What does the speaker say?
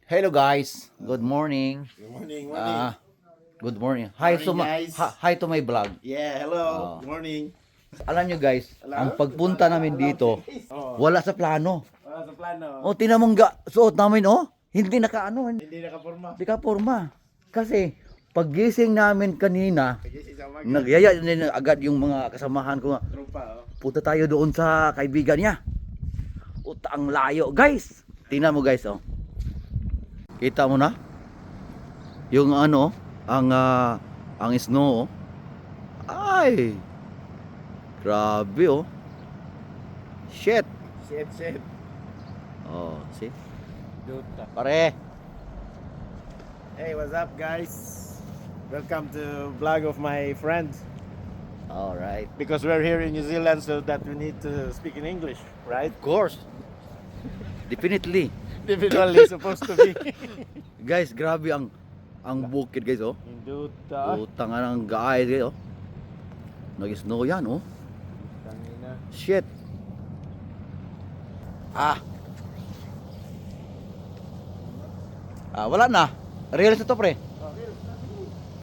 Hello guys, good morning. Good morning, Good morning. Hi Morning, to guys. hi to my vlog. Yeah, hello. Oh. Good morning. Alam nyo guys, ang pagpunta namin dito, Oh, wala sa plano. wala sa plano. O tinamangga suot namin hindi nakaano, Hindi nakaporma. hindi ka porma. Kasi paggising namin kanina, Kasi sa umaga, nagyaya din agad yung mga kasamahan ko nga, tropa, punta tayo doon sa kaibigan niya. Ang layo guys. Tingnan mo guys Kita mo na? Yung ang snow Ay! Grabe Shit. Shit. See? Dude. Pare. Hey, what's up, guys? Welcome to vlog of my friend. All right. Because we're here in New Zealand, so that we need to speak in English, right? Of course. Definitely. Definitely supposed to be. Guys, grabe ang bukid guys Dude. Utang nga ng gaay guys Nag-snow yan Tangina. Shit. Wala na. Real sa to pre.